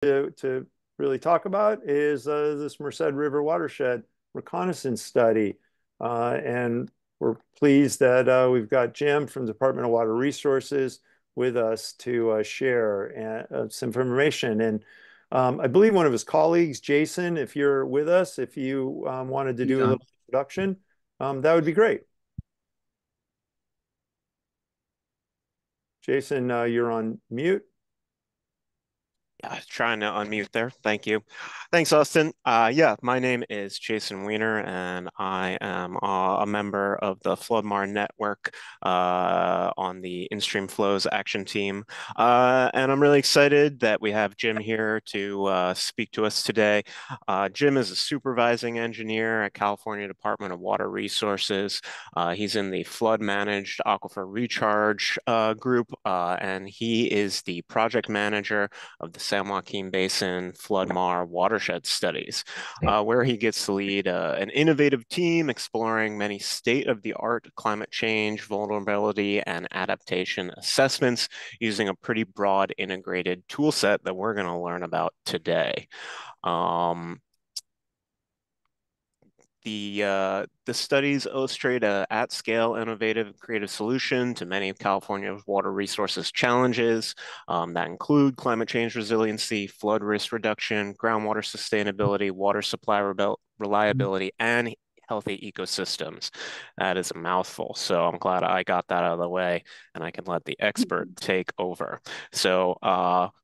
to really talk about is this Merced River Watershed Reconnaissance study. And we're pleased that we've got Jim from the Department of Water Resources with us to share some information. And I believe one of his colleagues, Jason, if you're with us, if you wanted to He's do a on. little introduction, that would be great. Jason, you're on mute. Yeah, trying to unmute there. Thank you. Thanks, Austin. Yeah, my name is Jason Weiner, and I am a member of the Flood-MAR network on the In-Stream Flows action team. And I'm really excited that we have Jim here to speak to us today. Jim is a supervising engineer at California Department of Water Resources. He's in the Flood-Managed Aquifer Recharge group, and he is the project manager of the San Joaquin Basin Flood-MAR watershed studies, where he gets to lead an innovative team exploring many state-of-the-art climate change, vulnerability, and adaptation assessments using a pretty broad integrated tool set that we're going to learn about today. The studies illustrate a at-scale, innovative, creative solution to many of California's water resources challenges that include climate change resiliency, flood risk reduction, groundwater sustainability, water supply reliability, and healthy ecosystems. That is a mouthful, so I'm glad I got that out of the way, and I can let the expert take over. So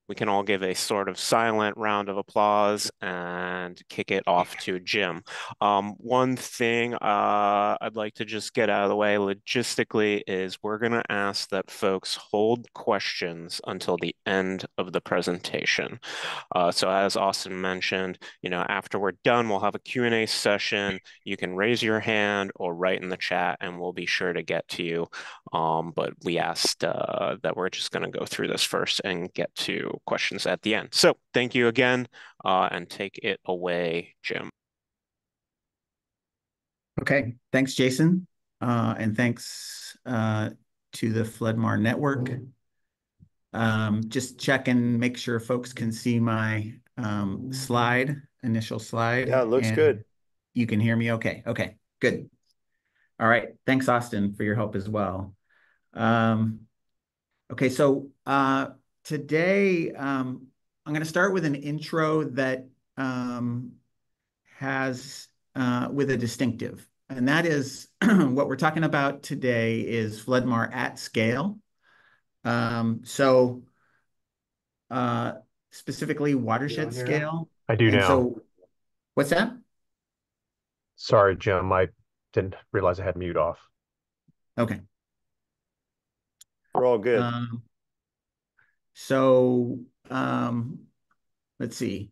we can all give a sort of silent round of applause and kick it off to Jim. One thing I'd like to just get out of the way logistically is we're going to ask that folks hold questions until the end of the presentation. So as Austin mentioned, after we're done, we'll have a Q&A session. You can raise your hand or write in the chat and we'll be sure to get to you. But we asked that we're just going to go through this first and get to questions at the end. So thank you again and take it away, Jim. Okay, thanks, Jason. And thanks to the Flood-MAR network. Just check and make sure folks can see my initial slide. Yeah, it looks and good. You can hear me okay. Okay, good. All right, thanks, Austin, for your help as well. Okay, so today I'm going to start with an intro that has with a distinctive, and that is what we're talking about today is Flood-MAR at scale. So specifically watershed scale. I do and now. So what's that? Sorry, Jim. I didn't realize I had mute off. Okay. We're all good. Let's see.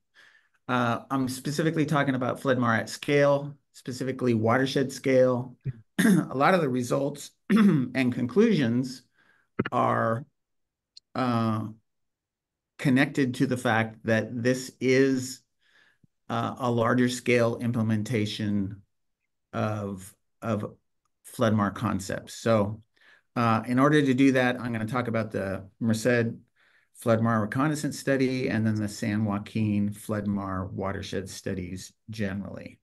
I'm specifically talking about Flood-MAR at scale, specifically watershed scale. A lot of the results and conclusions are connected to the fact that this is a larger scale implementation of Flood-MAR concepts. So in order to do that, I'm going to talk about the Merced Flood-MAR Reconnaissance Study and then the San Joaquin Flood-MAR watershed studies generally.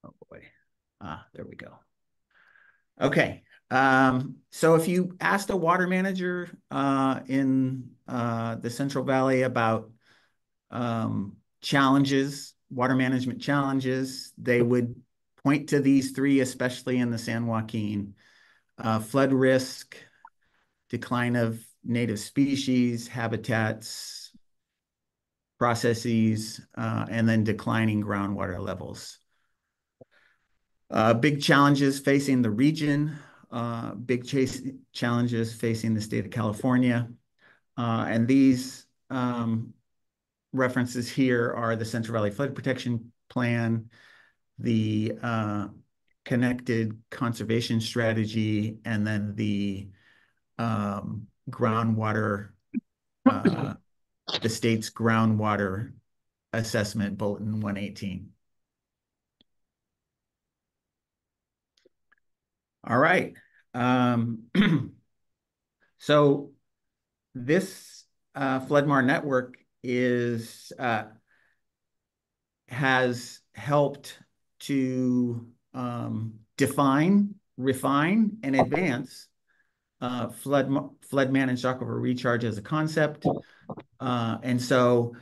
Oh boy. There we go. Okay. So if you asked a water manager in the Central Valley about water management challenges, they would point to these three, especially in the San Joaquin. Flood risk, decline of native species, habitats, processes, and then declining groundwater levels. Big challenges facing the region, challenges facing the state of California. And these references here are the Central Valley Flood Protection Plan, the Connected Conservation Strategy, and then the groundwater, the state's groundwater assessment bulletin 118. All right. So this FloodMAR network has helped to define, refine, and advance flood-managed aquifer recharge as a concept. And so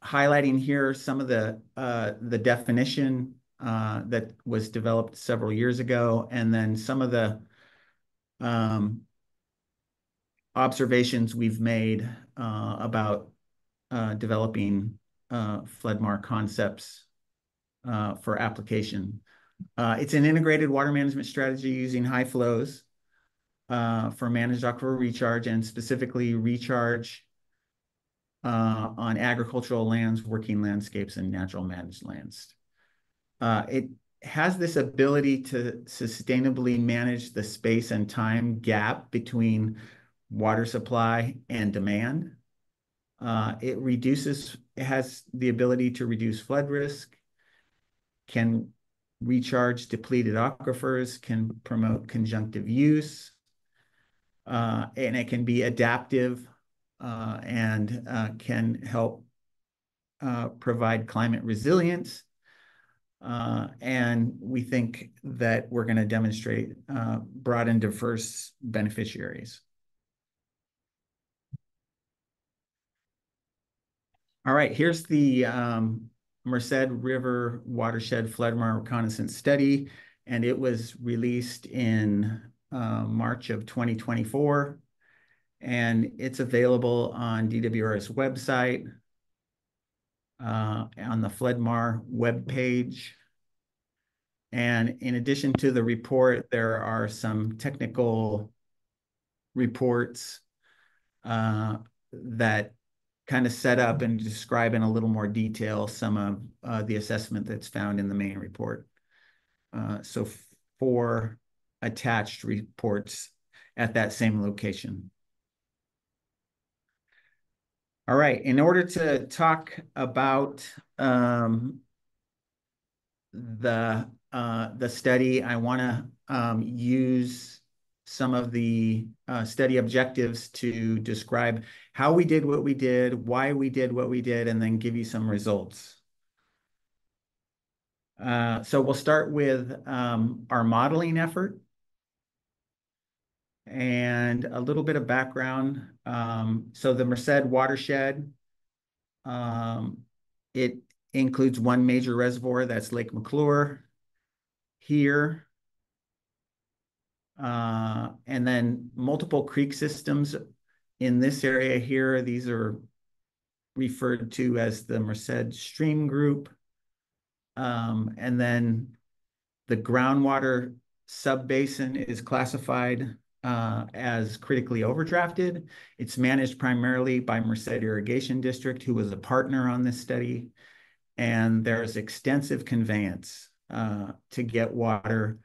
highlighting here some of the definition that was developed several years ago, and then some of the observations we've made about developing FloodMAR concepts for application. It's an integrated water management strategy using high flows for managed aquifer recharge, and specifically recharge on agricultural lands, working landscapes, and natural managed lands. It has this ability to sustainably manage the space and time gap between water supply and demand. It has the ability to reduce flood risk, can recharge depleted aquifers, can promote conjunctive use, and it can be adaptive and can help provide climate resilience. And we think that we're going to demonstrate broad and diverse beneficiaries. All right, here's the Merced River Watershed Flood-MAR Reconnaissance Study, and it was released in March of 2024, and it's available on DWR's website, on the FloodMAR webpage. And in addition to the report, there are some technical reports that kind of set up and describe in a little more detail some of the assessment that's found in the main report. So 4 attached reports at that same location. All right, in order to talk about the study, I want to use some of the study objectives to describe how we did what we did, why we did what we did, and then give you some results. So we'll start with our modeling effort and a little bit of background. So the Merced watershed, it includes one major reservoir, that's Lake McClure here. And then multiple creek systems in this area here. These are referred to as the Merced Stream Group. And then the groundwater subbasin is classified as critically overdrafted. It's managed primarily by Merced Irrigation District, who was a partner on this study. And there's extensive conveyance to get water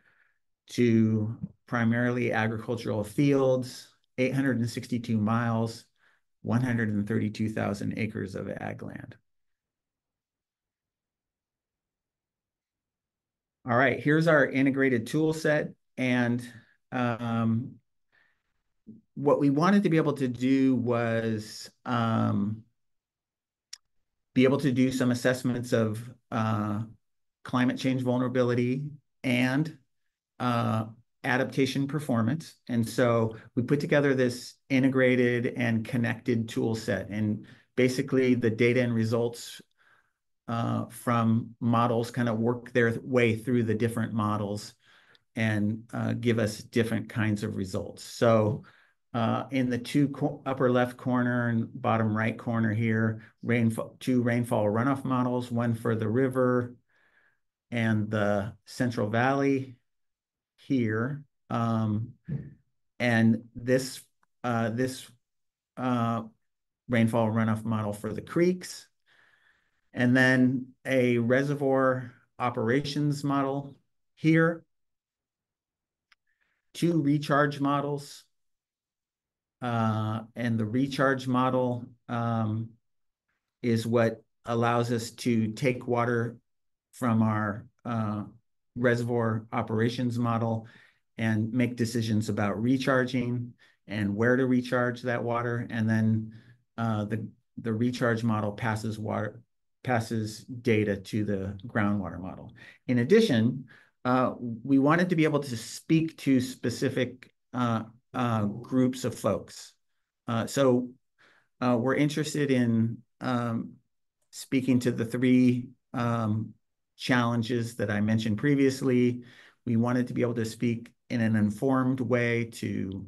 to primarily agricultural fields, 862 miles, 132,000 acres of ag land. All right, here's our integrated tool set. And what we wanted to be able to do was be able to do some assessments of climate change vulnerability and adaptation performance. And so we put together this integrated and connected tool set. And basically the data and results from models kind of work their way through the different models and give us different kinds of results. So in the upper left corner and bottom right corner here, two rainfall runoff models, one for the river and the Central Valley here. And this rainfall runoff model for the creeks. And then a reservoir operations model here. 2 recharge models. And the recharge model is what allows us to take water from our reservoir operations model and make decisions about recharging. and where to recharge that water. And then the recharge model passes data to the groundwater model. In addition, we wanted to be able to speak to specific groups of folks. So we're interested in speaking to the three challenges that I mentioned previously. We wanted to be able to speak in an informed way to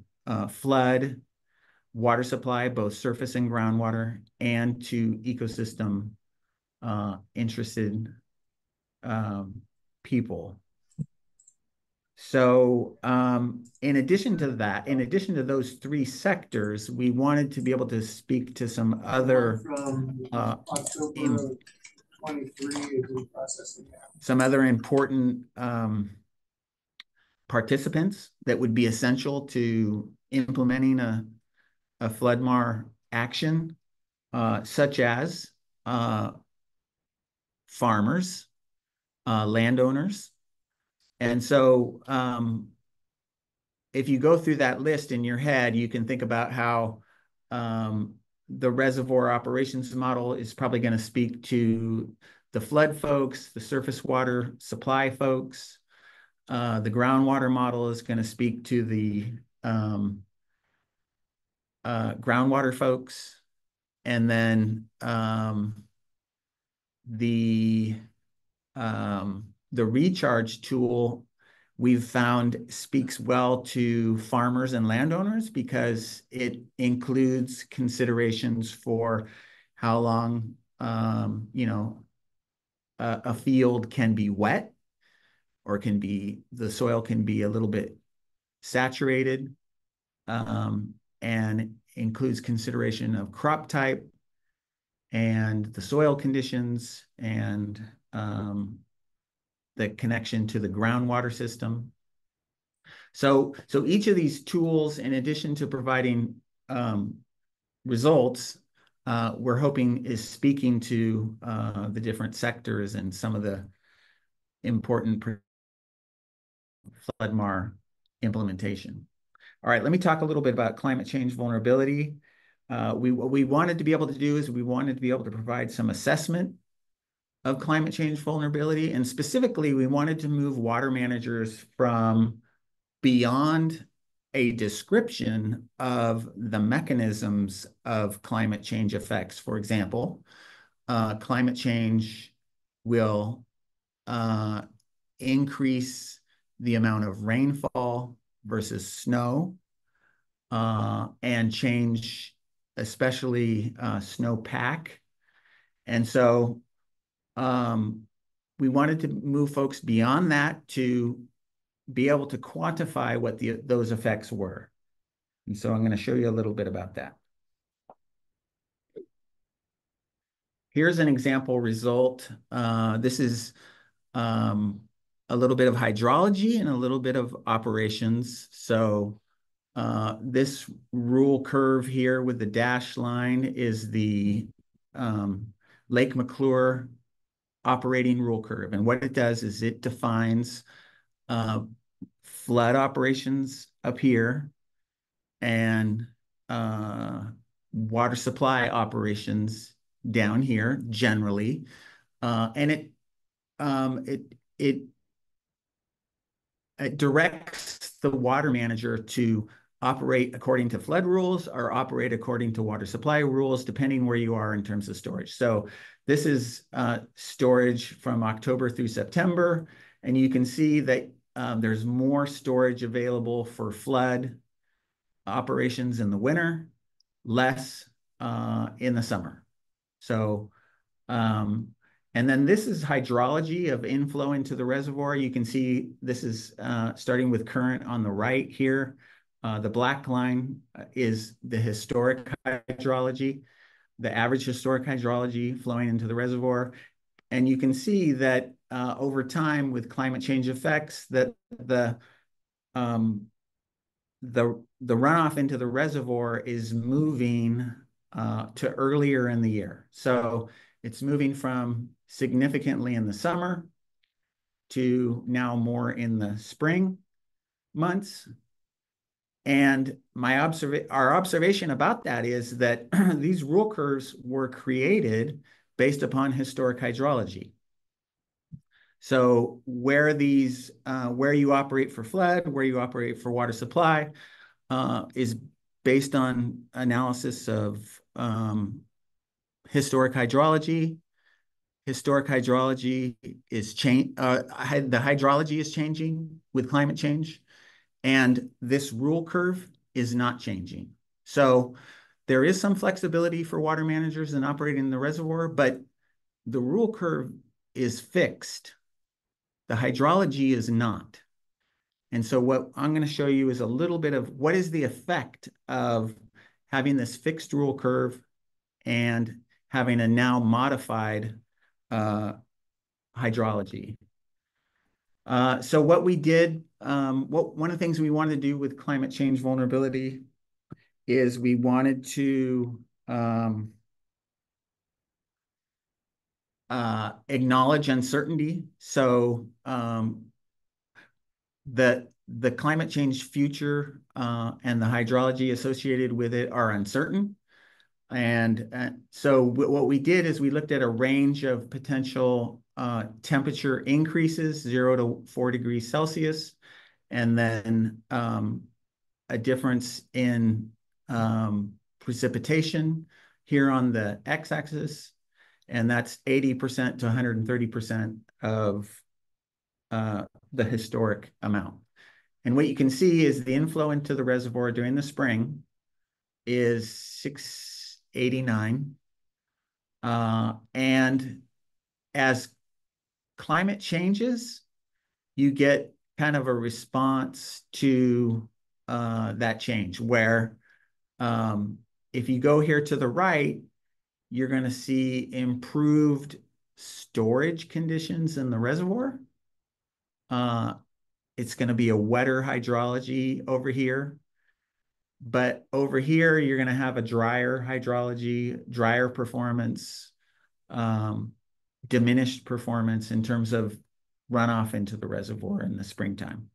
flood, water supply, both surface and groundwater, and to ecosystem interested people. So in addition to that, in addition to those three sectors, we wanted to be able to speak to some other important participants that would be essential to implementing a FloodMAR action, such as farmers, landowners. And so if you go through that list in your head, you can think about how the reservoir operations model is probably going to speak to the flood folks, the surface water supply folks. The groundwater model is going to speak to the groundwater folks. And then the recharge tool we've found speaks well to farmers and landowners because it includes considerations for how long a field can be wet, or the soil can be a little bit saturated, and includes consideration of crop type and the soil conditions and the connection to the groundwater system. So each of these tools, in addition to providing results, we're hoping is speaking to the different sectors and some of the important FloodMAR implementation. All right, let me talk a little bit about climate change vulnerability. What we wanted to be able to do is we wanted to be able to provide some assessment of climate change vulnerability. And specifically, we wanted to move water managers from beyond a description of the mechanisms of climate change effects. For example, climate change will increase the amount of rainfall versus snow, and change especially snowpack. And so we wanted to move folks beyond that to be able to quantify what those effects were. And so I'm going to show you a little bit about that. Here's an example result. This is a little bit of hydrology and a little bit of operations. So this rule curve here with the dashed line is the Lake McClure operating rule curve. And what it does is it defines flood operations up here and water supply operations down here generally. And it directs the water manager to operate according to flood rules or operate according to water supply rules, depending where you are in terms of storage. So this is storage from October through September. And you can see that there's more storage available for flood operations in the winter, less in the summer. So, and then this is hydrology of inflow into the reservoir. You can see this is starting with current on the right here. The black line is the historic hydrology, the average historic hydrology flowing into the reservoir. And you can see that over time with climate change effects, that the runoff into the reservoir is moving to earlier in the year. So it's moving from significantly in the summer to now more in the spring months. And our observation about that is that these rule curves were created based upon historic hydrology. So where you operate for flood, where you operate for water supply, is based on analysis of historic hydrology. Historic hydrology is the hydrology is changing with climate change, and this rule curve is not changing. So there is some flexibility for water managers in operating the reservoir, but the rule curve is fixed. The hydrology is not. And so what I'm going to show you is a little bit of what is the effect of having this fixed rule curve and having a now modified hydrology. So what we did, one of the things we wanted to do with climate change vulnerability is we wanted to acknowledge uncertainty. So the climate change future and the hydrology associated with it are uncertain. And so what we did is we looked at a range of potential temperature increases, 0 to 4 degrees Celsius, and then a difference in precipitation here on the x-axis, and that's 80% to 130% of the historic amount. And what you can see is the inflow into the reservoir during the spring is 689. And as climate changes, you get kind of a response to that change where if you go here to the right, you're going to see improved storage conditions in the reservoir. It's going to be a wetter hydrology over here. But over here, you're going to have a drier hydrology, drier performance, diminished performance in terms of runoff into the reservoir in the springtime.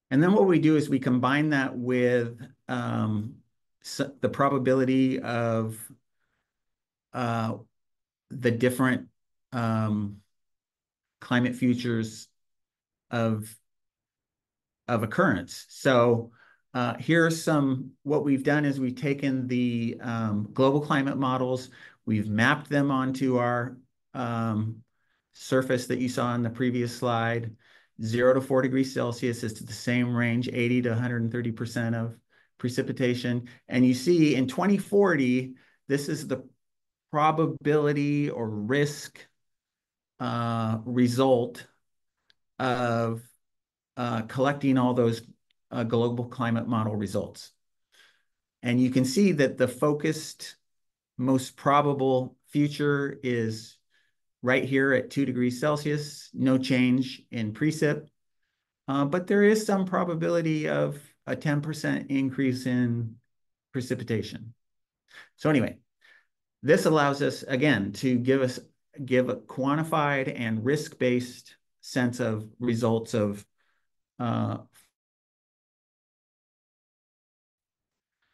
And then what we do is we combine that with the probability of the different climate futures of occurrence. So here's what we've done is we've taken the global climate models, we've mapped them onto our surface that you saw on the previous slide. 0 to 4 degrees Celsius is to the same range, 80 to 130% of precipitation. And you see in 2040, this is the probability or risk result of collecting all those global climate model results. And you can see that the focused most probable future is right here at 2 degrees Celsius, no change in precip, but there is some probability of a 10% increase in precipitation. So anyway, this allows us, again, to give a quantified and risk-based sense of results of all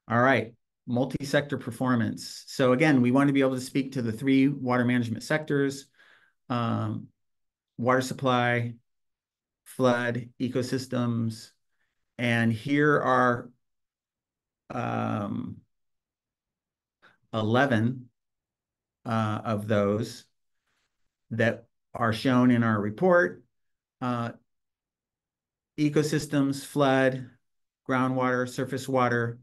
right, multi-sector performance. So again, we want to be able to speak to the 3 water management sectors, water supply, flood, ecosystems, and here are 11 of those that are shown in our report. Ecosystems, flood, groundwater, surface water,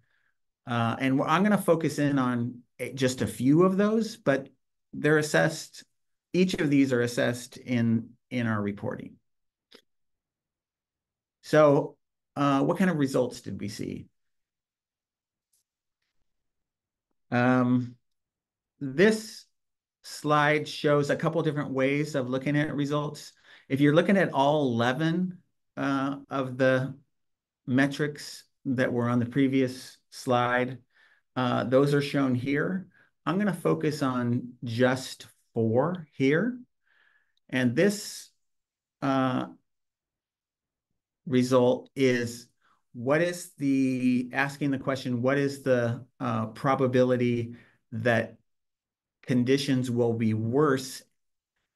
and I'm going to focus in on just a few of those, but they're assessed, each of these are assessed in our reporting. So what kind of results did we see? This slide shows a couple different ways of looking at results. If you're looking at all 11 of the metrics that were on the previous slide, those are shown here. I'm going to focus on just 4 here. And this result is asking the question, what is the probability that conditions will be worse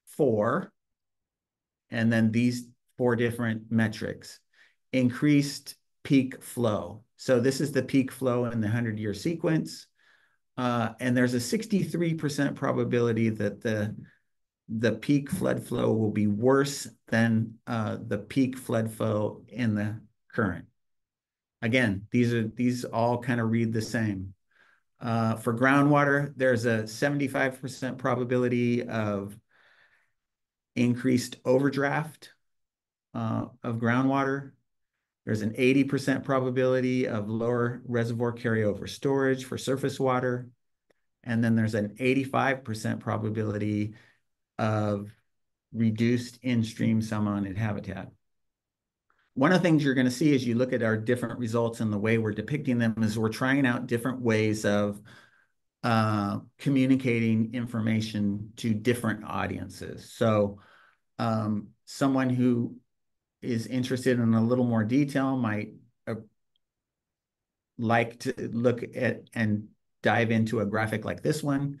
for, and then these 4 different metrics. Increased peak flow. So this is the peak flow in the 100-year sequence. And there's a 63% probability that the peak flood flow will be worse than the peak flood flow in the current. Again, these all kind of read the same. For groundwater, there's a 75% probability of increased overdraft of groundwater. There's an 80% probability of lower reservoir carryover storage for surface water. And then there's an 85% probability of reduced in-stream salmonid habitat. One of the things you're going to see as you look at our different results and the way we're depicting them is we're trying out different ways of communicating information to different audiences. So someone who is interested in a little more detail might like to look at and dive into a graphic like this one.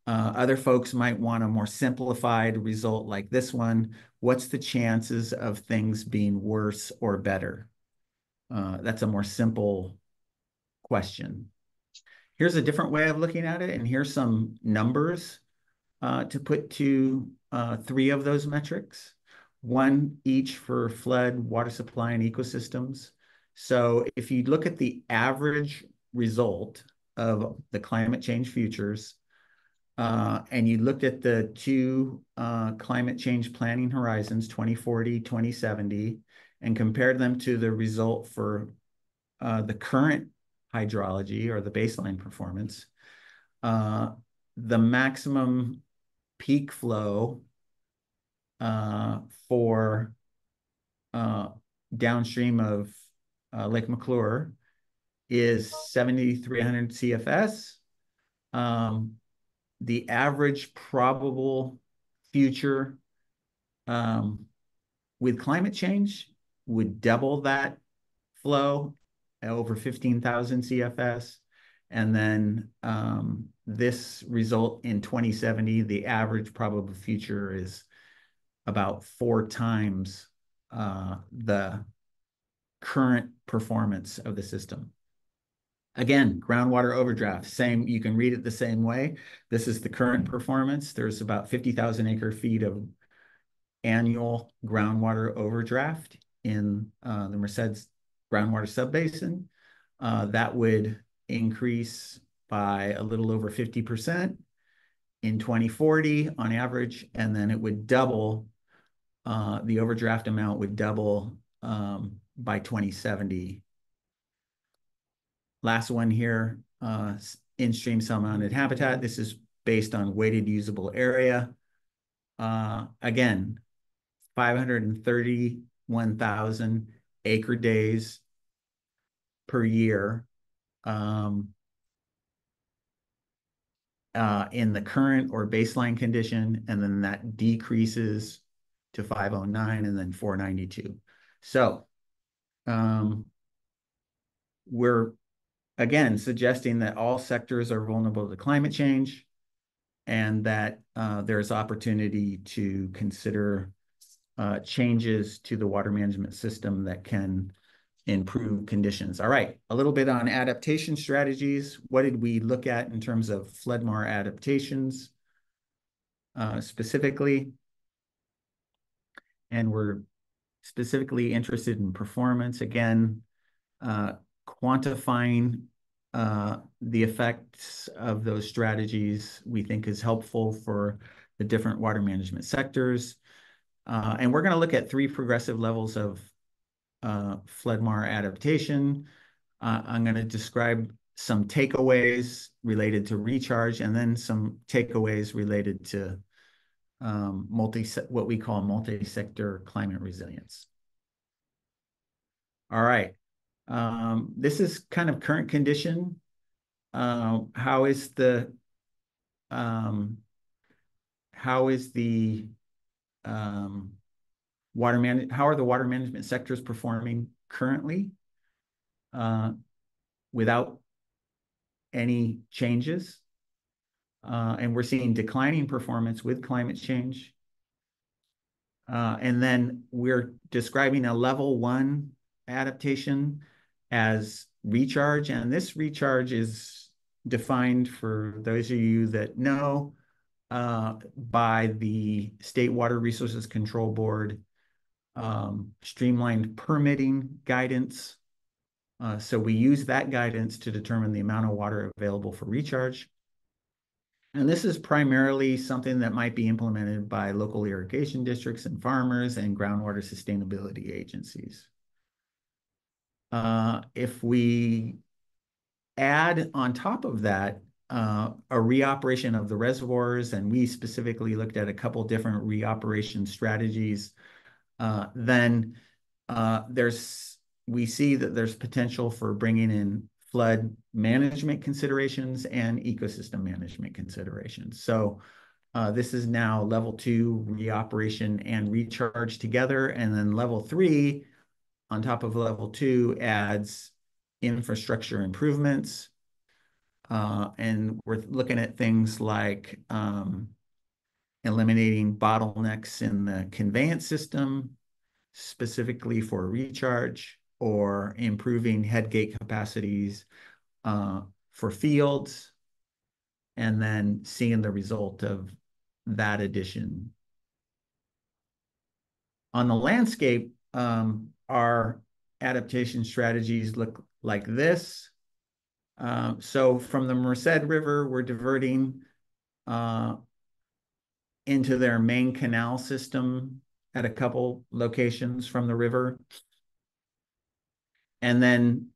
Other folks might want a more simplified result like this one. What's the chances of things being worse or better? That's a more simple question. Here's a different way of looking at it, and here's some numbers to put to 3 of those metrics, 1 each for flood, water supply, and ecosystems. So if you look at the average result of the climate change futures, and you looked at the 2 climate change planning horizons, 2040, 2070, and compared them to the result for the current hydrology or the baseline performance, the maximum peak flow for downstream of Lake McClure is 7,300 CFS. The average probable future with climate change would double that flow over 15,000 CFS. And then this result in 2070, the average probable future is about 4 times the current performance of the system. Again, groundwater overdraft, same, you can read it the same way. This is the current performance. There's about 50,000 acre feet of annual groundwater overdraft in the Merced groundwater subbasin. That would increase by a little over 50% in 2040 on average, and then it would double, the overdraft amount would double by 2070. Last one here, in-stream salmonid habitat. This is based on weighted usable area. Again, 531,000 acre days per year in the current or baseline condition, and then that decreases to 509 and then 492. So we're again suggesting that all sectors are vulnerable to climate change, and that there's opportunity to consider changes to the water management system that can improve conditions. All right, a little bit on adaptation strategies. What did we look at in terms of Flood-MAR adaptations specifically? And we're specifically interested in performance. Again, quantifying the effects of those strategies we think is helpful for the different water management sectors. And we're going to look at 3 progressive levels of Flood-MAR adaptation. I'm going to describe some takeaways related to recharge, and then some takeaways related to what we call multi-sector climate resilience. All right. This is kind of current condition. How is the how are the water management sectors performing currently without any changes? And we're seeing declining performance with climate change. And then we're describing a level 1 adaptation as recharge. And this recharge is defined, for those of you that know, by the State Water Resources Control Board streamlined permitting guidance. So we use that guidance to determine the amount of water available for recharge. And this is primarily something that might be implemented by local irrigation districts and farmers and groundwater sustainability agencies. If we add on top of that a reoperation of the reservoirs, and we specifically looked at a couple different reoperation strategies, then we see that there's potential for bringing in flood management considerations and ecosystem management considerations. So this is now level 2 reoperation and recharge together, and then level 3 on top of level 2 adds infrastructure improvements. And we're looking at things like eliminating bottlenecks in the conveyance system, specifically for recharge, or improving headgate capacities for fields, and then seeing the result of that addition. On the landscape, our adaptation strategies look like this. So from the Merced River, we're diverting into their main canal system at a couple locations from the river. And then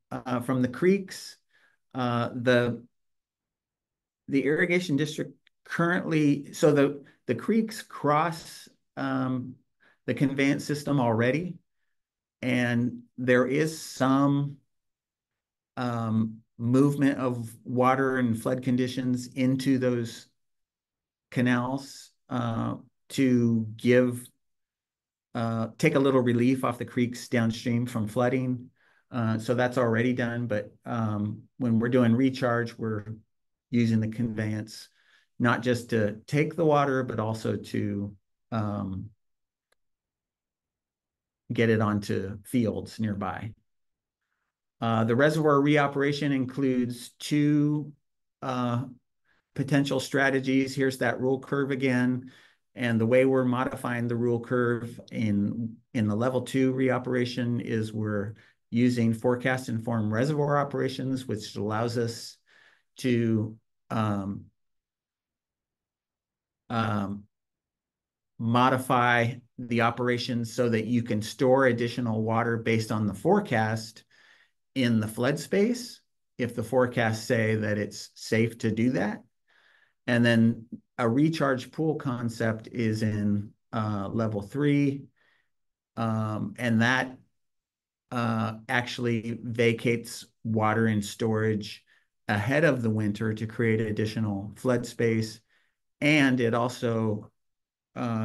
from the creeks, the irrigation district currently, so the creeks cross the conveyance system already, and there is some movement of water and flood conditions into those canals to take a little relief off the creeks downstream from flooding. So that's already done, but when we're doing recharge, we're using the conveyance, not just to take the water, but also to get it onto fields nearby. The reservoir reoperation includes 2 potential strategies. Here's that rule curve again. And the way we're modifying the rule curve in the level 2 reoperation is we're using forecast-informed reservoir operations, which allows us to modify the operations so that you can store additional water based on the forecast in the flood space, if the forecasts say that it's safe to do that. And then a recharge pool concept is in level 3, and that actually vacates water in storage ahead of the winter to create additional flood space. And it also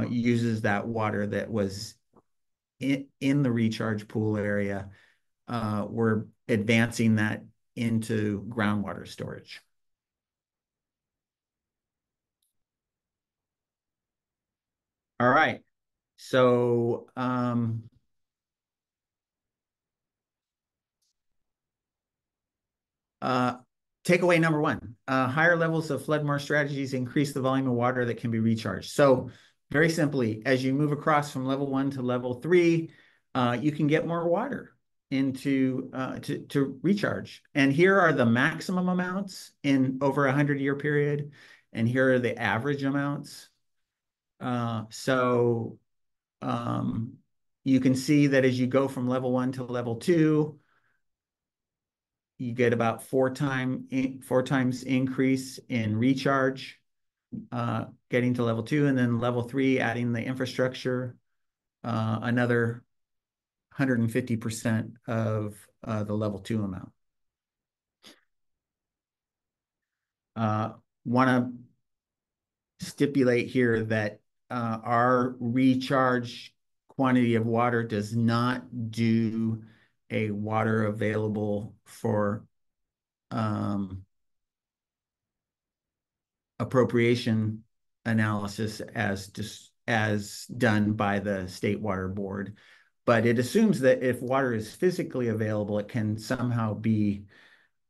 uses that water that was in the recharge pool area. We're advancing that into groundwater storage. All right. So takeaway number 1, higher levels of flood-MAR strategies increase the volume of water that can be recharged. So very simply, as you move across from level 1 to level 3, you can get more water into to recharge. And here are the maximum amounts in over a 100-year period, and here are the average amounts. So you can see that as you go from level 1 to level 2, you get about 4 times increase in recharge, getting to level 2, and then level 3, adding the infrastructure, another 150% of the level 2 amount. Want to stipulate here that our recharge quantity of water does not do a water available for appropriation analysis as done by the State Water Board. But it assumes that if water is physically available, it can somehow be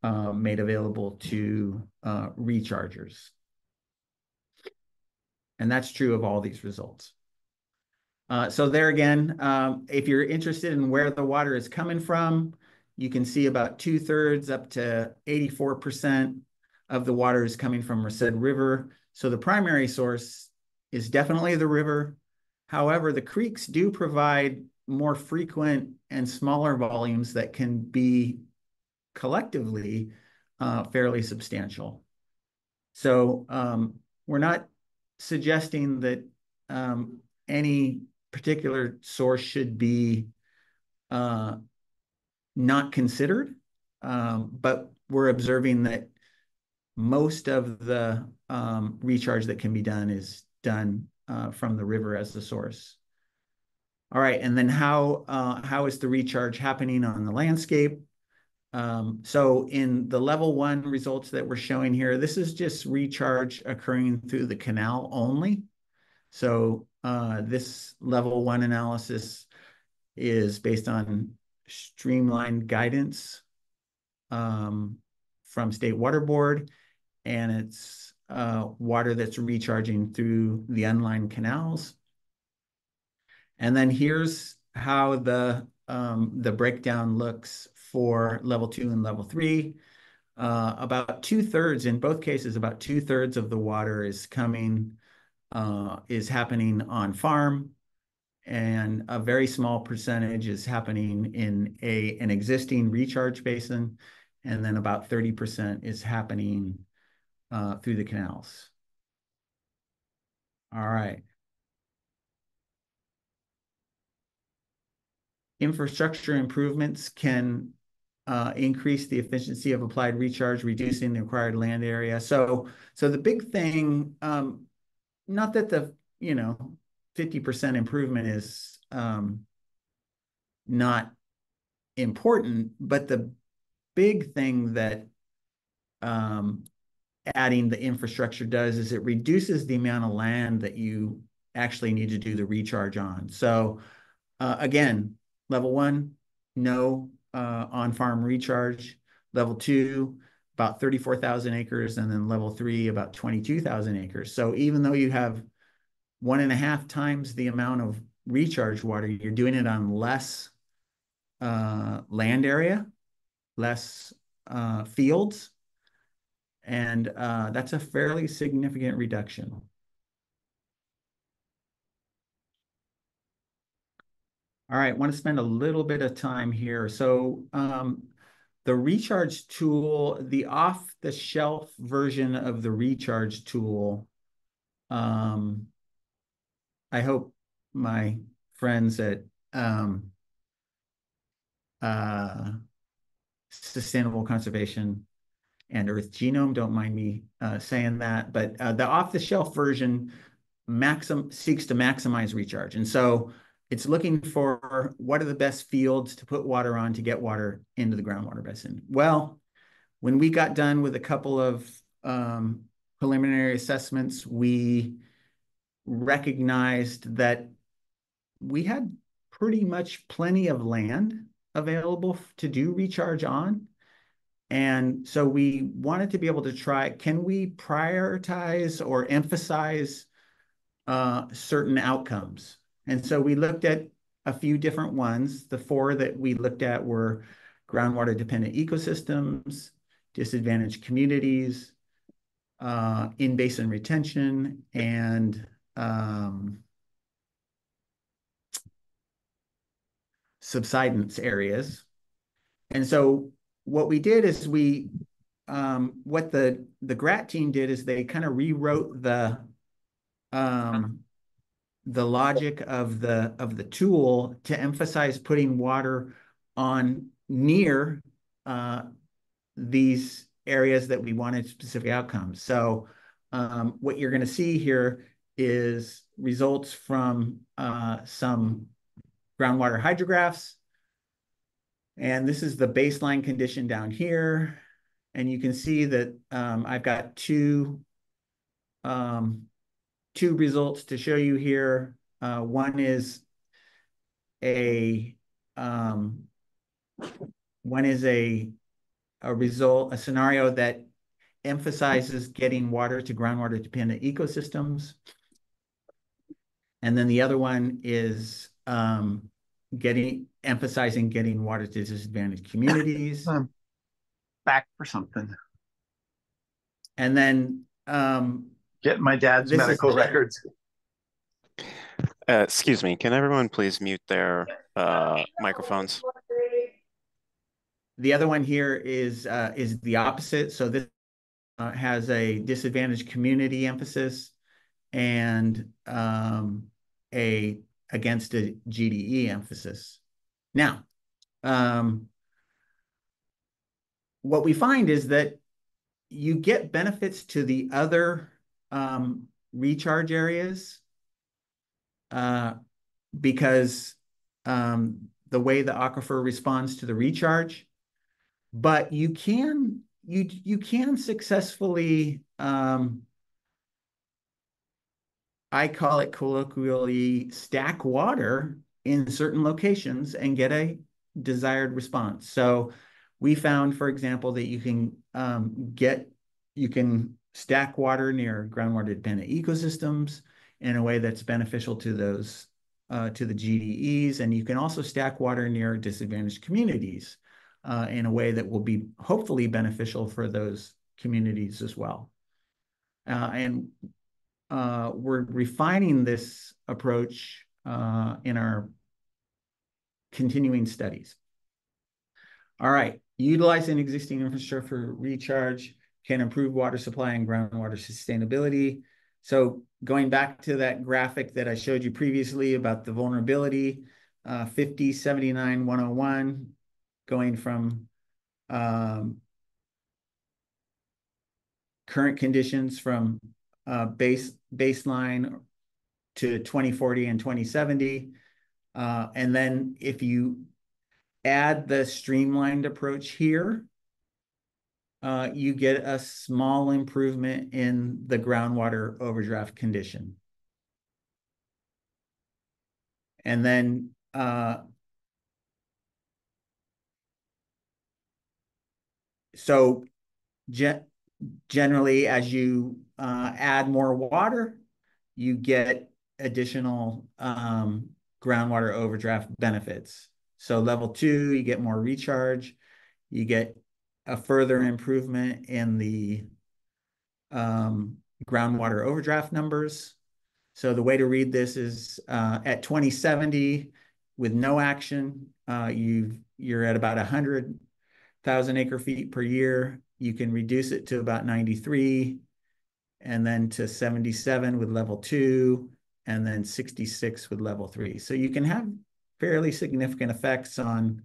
made available to rechargers. And that's true of all these results. So there again, if you're interested in where the water is coming from, you can see about 2/3 up to 84% of the water is coming from Merced River. So the primary source is definitely the river. However, the creeks do provide more frequent and smaller volumes that can be collectively fairly substantial. So we're not suggesting that any particular source should be not considered, but we're observing that most of the recharge that can be done is done from the river as the source. All right, and then how is the recharge happening on the landscape? So in the level 1 results that we're showing here, this is just recharge occurring through the canal only. So this level 1 analysis is based on streamlined guidance from State Water Board, and it's water that's recharging through the unlined canals. And then here's how the breakdown looks for level 2 and level 3. About 2/3, in both cases, about 2/3 of the water is happening on farm, and a very small percentage is happening in an existing recharge basin, and then about 30% is happening through the canals. All right. Infrastructure improvements can increase the efficiency of applied recharge, reducing the required land area. So the big thing, not that the 50% improvement is not important, but the big thing that adding the infrastructure does is it reduces the amount of land that you actually need to do the recharge on. So again, level 1, no on-farm recharge. Level 2, about 34,000 acres, and then level 3, about 22,000 acres. So even though you have 1.5 times the amount of recharge water, you're doing it on less land area, less fields, and that's a fairly significant reduction. All right, I want to spend a little bit of time here. So the recharge tool, the off-the-shelf version of the recharge tool, I hope my friends at Sustainable Conservation and Earth Genome don't mind me saying that, but the off-the-shelf version seeks to maximize recharge. And so it's looking for what are the best fields to put water on to get water into the groundwater basin. Well, when we got done with a couple of preliminary assessments, we recognized that we had pretty much plenty of land available to do recharge on. And so we wanted to be able to try, can we prioritize or emphasize certain outcomes? And so we looked at a few different ones. The 4 that we looked at were groundwater dependent ecosystems, disadvantaged communities, in-basin retention, and subsidence areas. And so what we did is what the GRAT team did is they kind of rewrote the logic of the tool to emphasize putting water on near these areas that we wanted specific outcomes. So what you're going to see here is results from some groundwater hydrographs. And this is the baseline condition down here. And you can see that I've got two results to show you here. One is a result, a scenario that emphasizes getting water to groundwater dependent ecosystems. And then the other one is emphasizing getting water to disadvantaged communities. Back for something. And then get my dad's medical records. Excuse me, can everyone please mute their microphones? The other one here is the opposite. So this has a disadvantaged community emphasis and against a GDE emphasis. Now, what we find is that you get benefits to the other recharge areas because the way the aquifer responds to the recharge, but you can successfully, I call it colloquially, stack water in certain locations and get a desired response. So we found, for example, that you can stack water near groundwater dependent ecosystems in a way that's beneficial to those to the GDEs, and you can also stack water near disadvantaged communities in a way that will be hopefully beneficial for those communities as well. And we're refining this approach in our continuing studies. All right, utilizing existing infrastructure for recharge can improve water supply and groundwater sustainability. So going back to that graphic that I showed you previously about the vulnerability, 50, 79, 101, going from current conditions from baseline to 2040 and 2070. And then if you add the streamlined approach here, you get a small improvement in the groundwater overdraft condition. And then so generally, as you add more water, you get additional groundwater overdraft benefits. So level 2, you get more recharge, you get a further improvement in the groundwater overdraft numbers. So the way to read this is at 2070 with no action, you're at about 100,000 acre feet per year. You can reduce it to about 93, and then to 77 with level 2, and then 66 with level 3. So you can have fairly significant effects on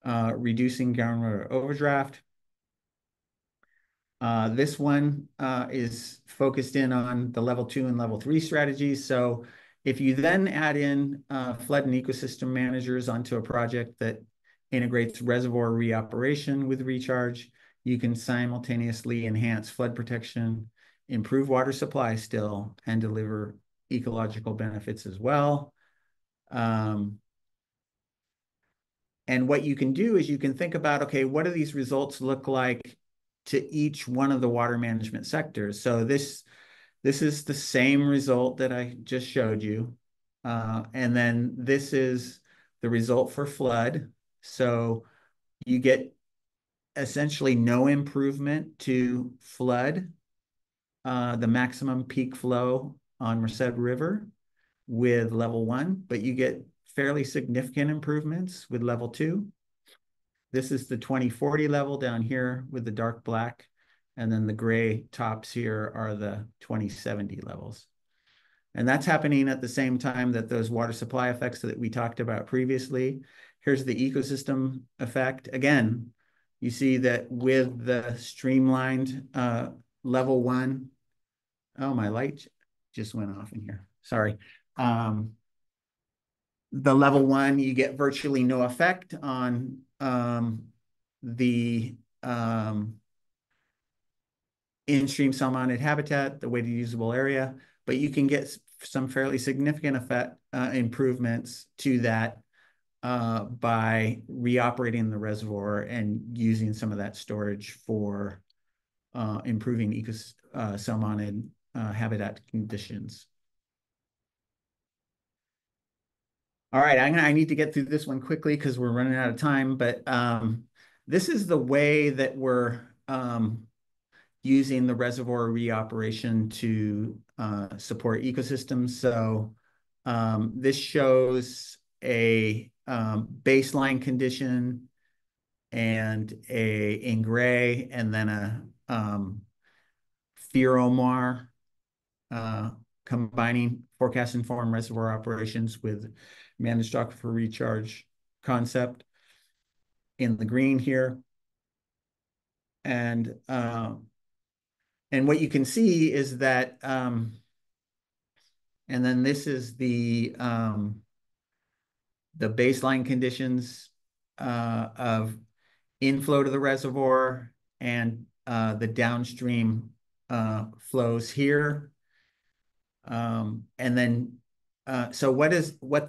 reducing groundwater overdraft. This one is focused in on the level 2 and level 3 strategies. So if you then add in flood and ecosystem managers onto a project that integrates reservoir reoperation with recharge, you can simultaneously enhance flood protection, improve water supply still, and deliver ecological benefits as well. And what you can do is you can think about, okay, what do these results look like to each one of the water management sectors? So this is the same result that I just showed you. And then this is the result for flood. So you get essentially no improvement to flood, the maximum peak flow on Merced River with level 1, but you get fairly significant improvements with level 2. This is the 2040 level down here with the dark black, and then the gray tops here are the 2070 levels. And that's happening at the same time that those water supply effects that we talked about previously. Here's the ecosystem effect. Again, you see that with the streamlined level 1, oh, my light just went off in here. Sorry. the level 1, you get virtually no effect on the in-stream cell-mounted habitat, the weighted usable area, but you can get some fairly significant effect improvements to that by reoperating the reservoir and using some of that storage for improving cell-mounted habitat conditions. All right, I need to get through this one quickly because we're running out of time, but this is the way that we're using the reservoir reoperation to support ecosystems. So this shows a baseline condition and in gray, and then a FEROMAR combining forecast informed reservoir operations with managed aquifer recharge concept in the green here. And what you can see is that, and then this is the baseline conditions of inflow to the reservoir and the downstream flows here. And then, so what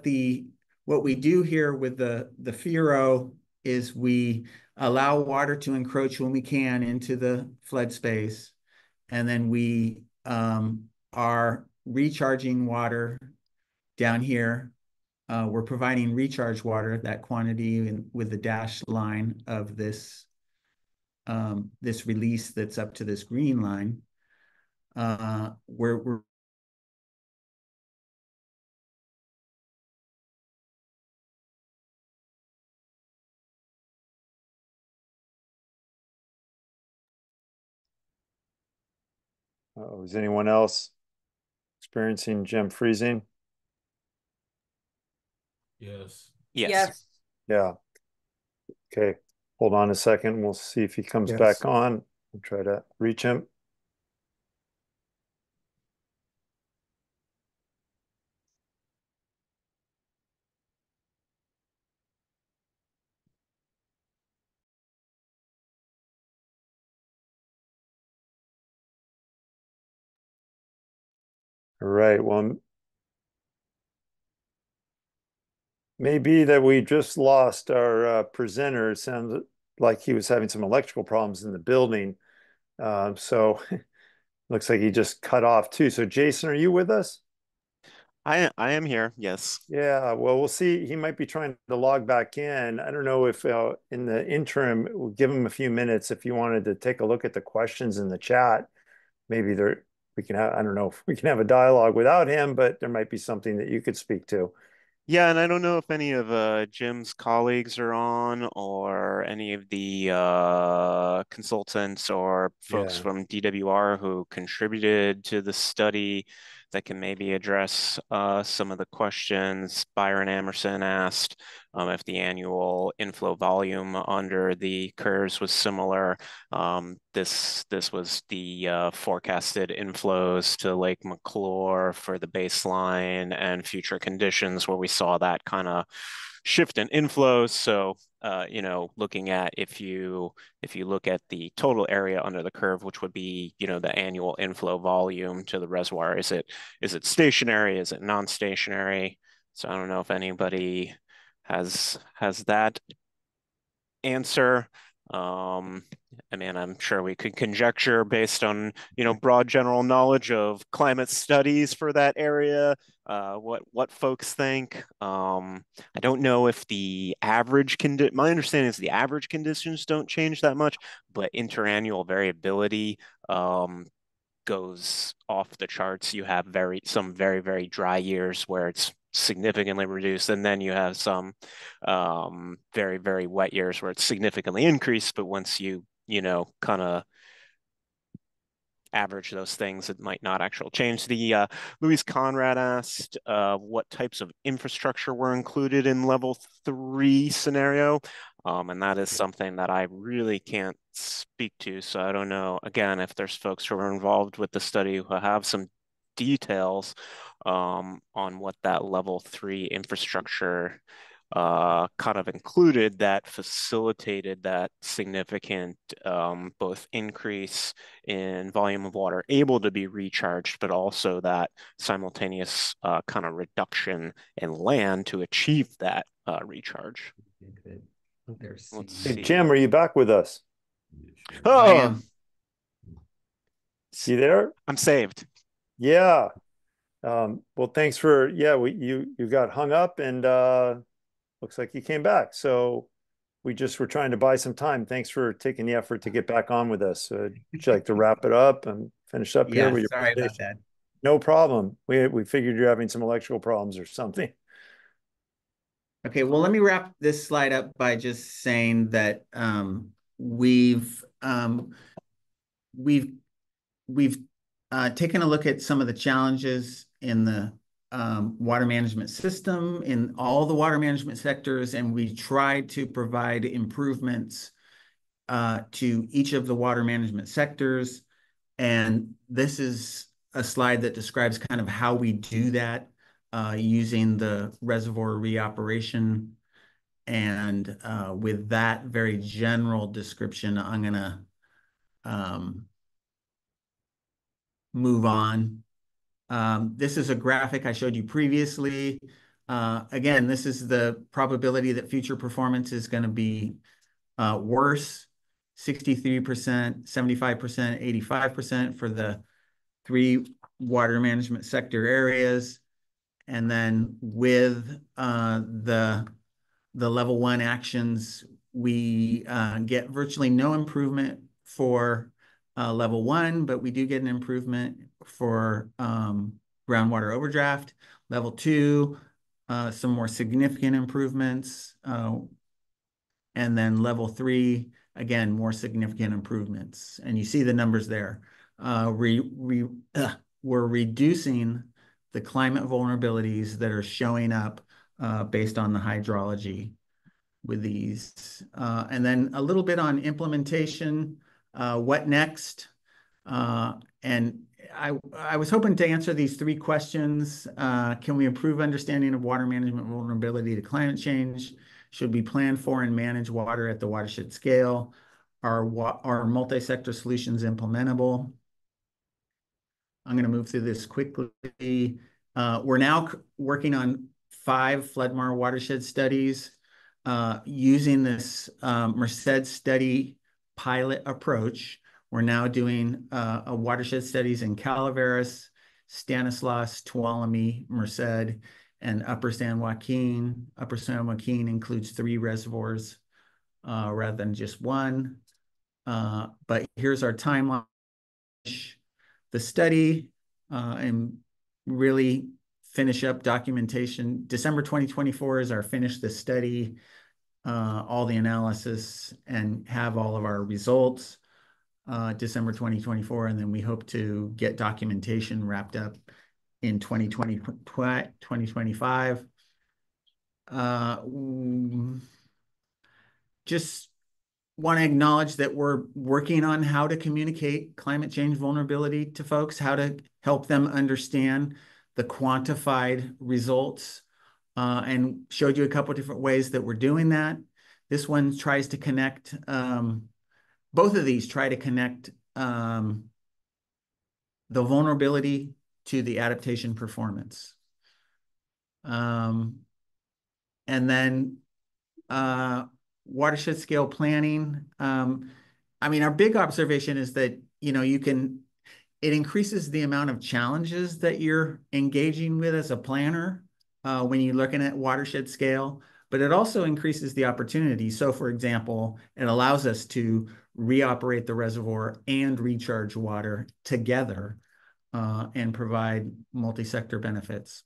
we do here with the FERO is we allow water to encroach when we can into the flood space. And then we are recharging water down here. We're providing recharge water, that quantity with the dashed line of this this release that's up to this green line. We're Is anyone else experiencing gem freezing? Yes. Yes. Yeah. Okay. Hold on a second. We'll see if he comes back on. We'll try to reach him. All right. Well, maybe that we just lost our presenter. It sounds like he was having some electrical problems in the building. So looks like he just cut off too. So Jason, are you with us? I am here. Yes. Yeah, well, we'll see. He might be trying to log back in. I don't know if in the interim, we'll give him a few minutes if you wanted to take a look at the questions in the chat. Maybe we can have, I don't know if we can have a dialogue without him, but there might be something that you could speak to. Yeah, and I don't know if any of Jim's colleagues are on or any of the consultants or folks Yeah. from DWR who contributed to the study that can maybe address some of the questions Byron Amerson asked, if the annual inflow volume under the curves was similar. This was the forecasted inflows to Lake McClure for the baseline and future conditions where we saw that kind of shift in inflows. So, looking at if you look at the total area under the curve, which would be, the annual inflow volume to the reservoir, is it stationary? Is it non-stationary? So I don't know if anybody has that answer. I mean, I'm sure we could conjecture based on, broad general knowledge of climate studies for that area, what folks think. I don't know if the average my understanding is the average conditions don't change that much, but interannual variability goes off the charts. You have some very, very dry years where it's significantly reduced, and then you have some very, very wet years where it's significantly increased. But once you kind of average those things, it might not actually change. The Louise Conrad asked what types of infrastructure were included in level 3 scenario. And that is something that I really can't speak to. So I don't know, again, if there's folks who are involved with the study who have some details on what that level 3 infrastructure kind of included that facilitated that significant both increase in volume of water able to be recharged, but also that simultaneous kind of reduction in land to achieve that recharge. Let's Hey, see. Jim, are you back with us? I Oh, am. You there? I'm saved. Yeah. Well, thanks for, yeah, you got hung up and looks like you came back. So we just were trying to buy some time. Thanks for taking the effort to get back on with us. Would you like to wrap it up and finish up here Yeah, with your sorry about presentation? that. No problem. We figured you're having some electrical problems or something. Okay, well, let me wrap this slide up by just saying that we've taken a look at some of the challenges in the water management system in all the water management sectors, and we tried to provide improvements to each of the water management sectors. And this is a slide that describes kind of how we do that using the reservoir reoperation. And with that very general description, I'm going to move on. This is a graphic I showed you previously. Again, this is the probability that future performance is going to be worse, 63%, 75%, 85% for the 3 water management sector areas. And then with the level 1 actions, we get virtually no improvement for level 1, but we do get an improvement for groundwater overdraft. Level 2, some more significant improvements. And then level 3, again, more significant improvements. And you see the numbers there. We're reducing the climate vulnerabilities that are showing up based on the hydrology with these. And then a little bit on implementation, what next? And I was hoping to answer these 3 questions. Can we improve understanding of water management vulnerability to climate change? Should we plan for and manage water at the watershed scale? Are multi-sector solutions implementable? I'm going to move through this quickly. We're now working on 5 Flood-MAR watershed studies using this Merced study pilot approach. We're now doing a watershed studies in Calaveras, Stanislaus, Tuolumne, Merced, and Upper San Joaquin. Upper San Joaquin includes 3 reservoirs rather than just 1. But here's our timeline. The study and really finish up documentation. December 2024 is our finish the study, all the analysis, and have all of our results. December 2024, and then we hope to get documentation wrapped up in 2025. Just want to acknowledge that we're working on how to communicate climate change vulnerability to folks, how to help them understand the quantified results, and showed you a couple of different ways that we're doing that. This one tries to connect, both of these try to connect the vulnerability to the adaptation performance. And then watershed scale planning. I mean, our big observation is that, it increases the amount of challenges that you're engaging with as a planner when you're looking at watershed scale, but it also increases the opportunity. So for example, it allows us to reoperate the reservoir and recharge water together and provide multi-sector benefits.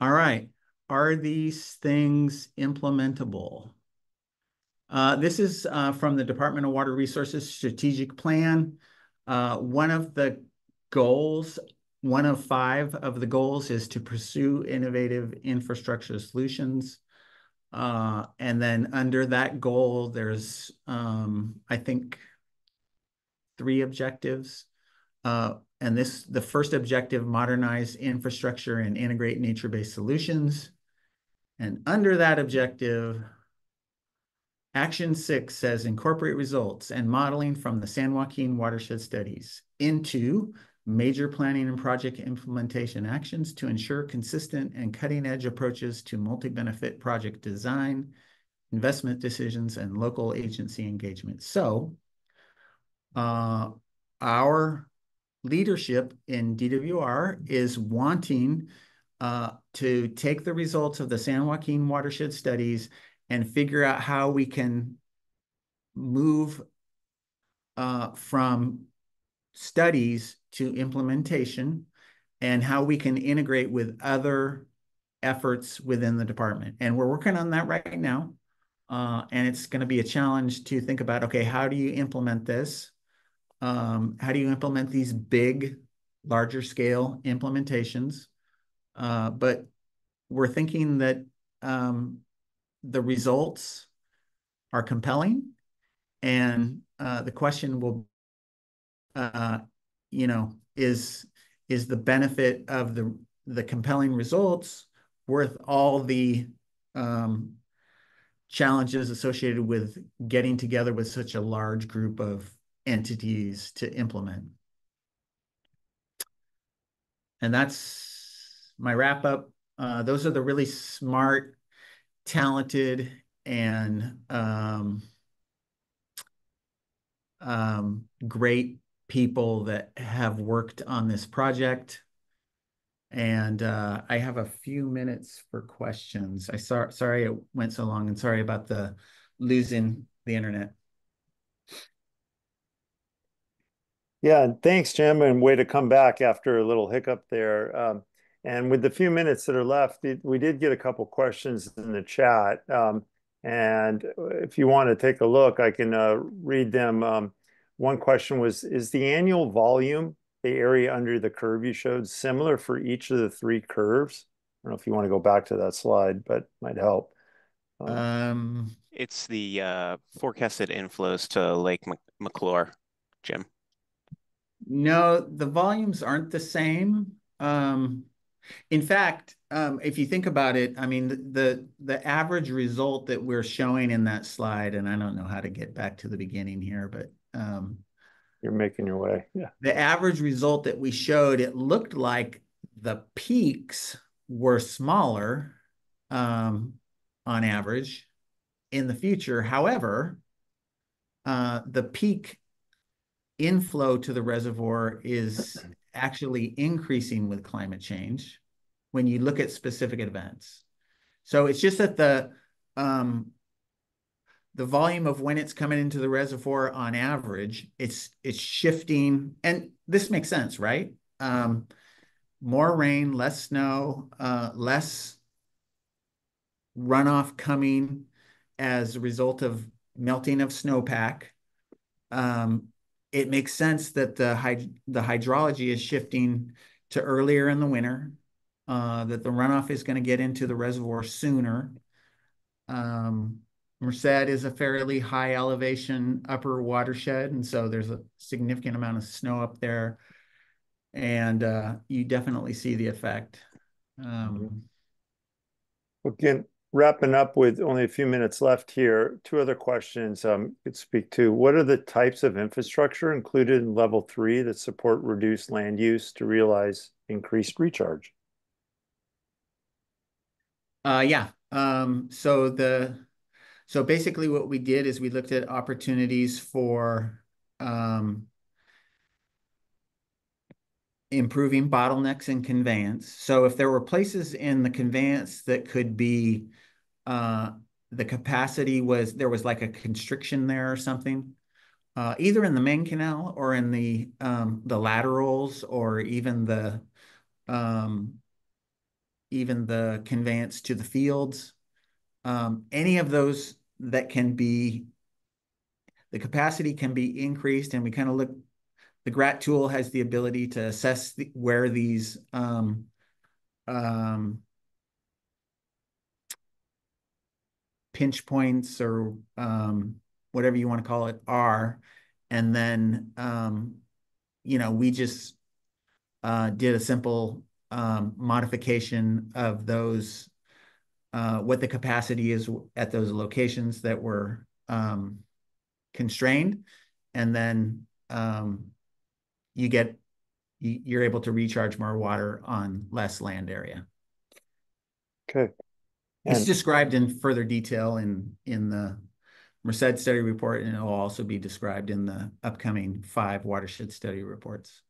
All right. Are these things implementable? This is from the Department of Water Resources Strategic Plan. One of the goals, one of 5 of the goals is to pursue innovative infrastructure solutions. And then under that goal, there's, I think, 3 objectives. And And the first objective, modernize infrastructure and integrate nature-based solutions. And under that objective, Action 6 says incorporate results and modeling from the San Joaquin watershed studies into major planning and project implementation actions to ensure consistent and cutting-edge approaches to multi-benefit project design, investment decisions, and local agency engagement. So our leadership in DWR is wanting to take the results of the San Joaquin watershed studies and figure out how we can move from studies to implementation and how we can integrate with other efforts within the department. And we're working on that right now. And it's going to be a challenge to think about, okay, how do you implement this? How do you implement these big, larger scale implementations? But we're thinking that the results are compelling, and the question will, is the benefit of the compelling results worth all the challenges associated with getting together with such a large group of entities to implement? And that's my wrap up. Those are the really smart, talented, and great people that have worked on this project. And I have a few minutes for questions. Sorry it went so long, and sorry about the losing the internet. Yeah, and thanks, Jim, and way to come back after a little hiccup there. And with the few minutes that are left, we did get a couple questions in the chat. And if you want to take a look, I can read them. One question was, is the annual volume, the area under the curve you showed, similar for each of the three curves? I don't know if you want to go back to that slide, but might help. It's the forecasted inflows to Lake McClure, Jim. No, the volumes aren't the same. In fact, if you think about it, I mean, the average result that we're showing in that slide, and I don't know how to get back to the beginning here, but you're making your way. Yeah. The average result that we showed, it looked like the peaks were smaller on average in the future. However, the peak inflow to the reservoir is actually increasing with climate change when you look at specific events. So it's just that the volume of when it's coming into the reservoir on average, it's shifting, and this makes sense, right? More rain, less snow, less runoff coming as a result of melting of snowpack. It makes sense that the hydrology is shifting to earlier in the winter, that the runoff is going to get into the reservoir sooner. Merced is a fairly high elevation upper watershed, and so there's a significant amount of snow up there, and you definitely see the effect. Again, wrapping up with only a few minutes left here, two other questions could speak to. What are the types of infrastructure included in level 3 that support reduced land use to realize increased recharge? Yeah. So basically what we did is we looked at opportunities for improving bottlenecks in conveyance. So if there were places in the conveyance that could be, the capacity was, there was like a constriction there or something, either in the main canal or in the laterals, or even the conveyance to the fields. Any of those that can be, the capacity can be increased, and we kind of look, the GRAT tool has the ability to assess where these pinch points, or whatever you want to call it, are. And then, we just did a simple modification of those, what the capacity is at those locations that were constrained, and then you're able to recharge more water on less land area. Okay. It's described in further detail in the Merced study report, and it will also be described in the upcoming 5 watershed study reports.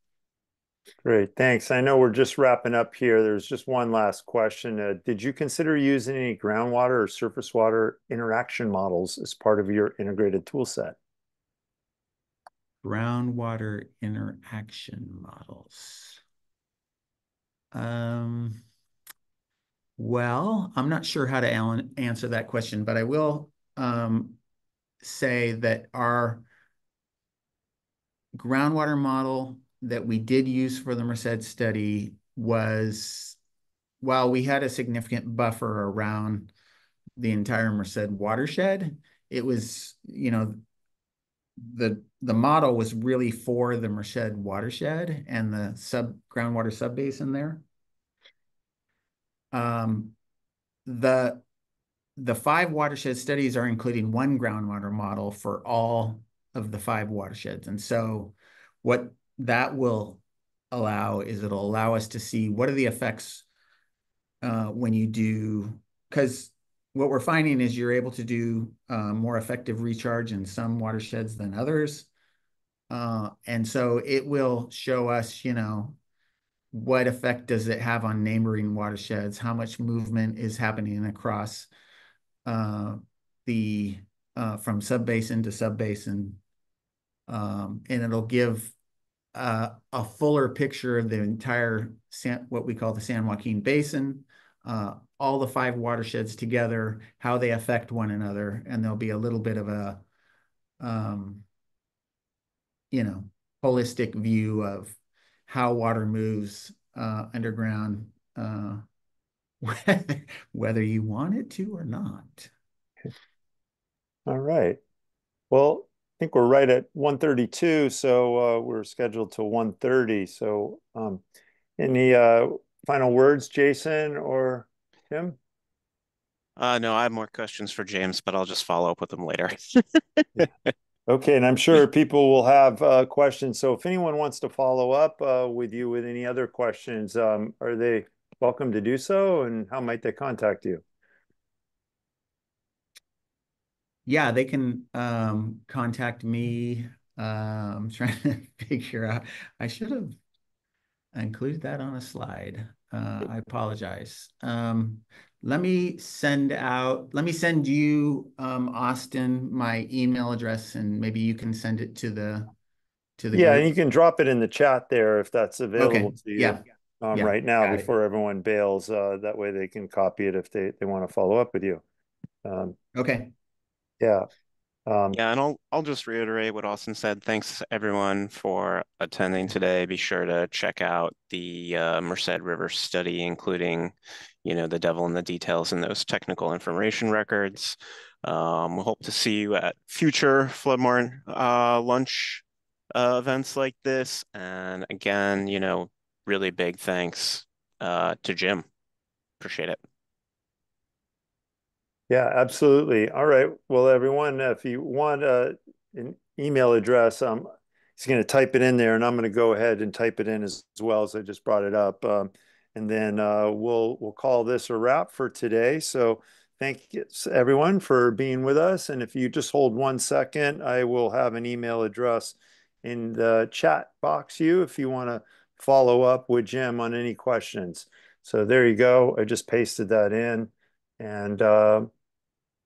Great, thanks. I know we're just wrapping up here. There's just one last question. Did you consider using any groundwater or surface water interaction models as part of your integrated tool set? Groundwater interaction models. Well, I'm not sure how to answer that question, but I will say that our groundwater model that we did use for the Merced study was, while we had a significant buffer around the entire Merced watershed, it was, the model was really for the Merced watershed and the groundwater subbasin there. The 5 watershed studies are including one groundwater model for all of the 5 watersheds. And so what that will allow is it'll allow us to see what are the effects when you do, because what we're finding is you're able to do more effective recharge in some watersheds than others. And so it will show us, what effect does it have on neighboring watersheds? How much movement is happening across from subbasin to subbasin, and it'll give a fuller picture of the entire what we call the San Joaquin Basin, all the 5 watersheds together, how they affect one another, and there'll be a little bit of a holistic view of how water moves underground, whether you want it to or not. All right. Well, I think we're right at 1:32, so we're scheduled till 1:30. So any final words, Jason or Tim? No, I have more questions for James, but I'll just follow up with them later. Yeah. Okay, and I'm sure people will have questions. So if anyone wants to follow up with you with any other questions, are they welcome to do so? And how might they contact you? Yeah, they can contact me. I'm trying to figure out. I should have included that on a slide. I apologize. Let me send you, Austin, my email address, and maybe you can send it to the Yeah, and group. you can drop it in the chat there if that's available Okay. to you Yeah. right now Got it. before everyone bails. That way they can copy it if they want to follow up with you. Okay. Yeah. Yeah, and I'll just reiterate what Austin said. Thanks everyone for attending today. Be sure to check out the Merced River study, including, the devil in the details in those technical information records. We hope to see you at future Flood-MAR lunch events like this. And again, really big thanks to Jim. Appreciate it. Yeah, absolutely. All right. Well, everyone, if you want an email address, he's going to type it in there, and I'm going to go ahead and type it in as well as I just brought it up. And then we'll call this a wrap for today. So thank you, everyone, for being with us. And if you just hold 1 second, I will have an email address in the chat box if you want to follow up with Jim on any questions. So there you go. I just pasted that in. And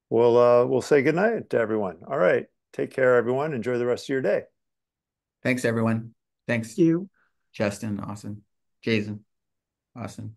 we'll say goodnight to everyone. All right. Take care, everyone. Enjoy the rest of your day. Thanks, everyone. Thanks, You. Justin, Austin, Jason, Austin.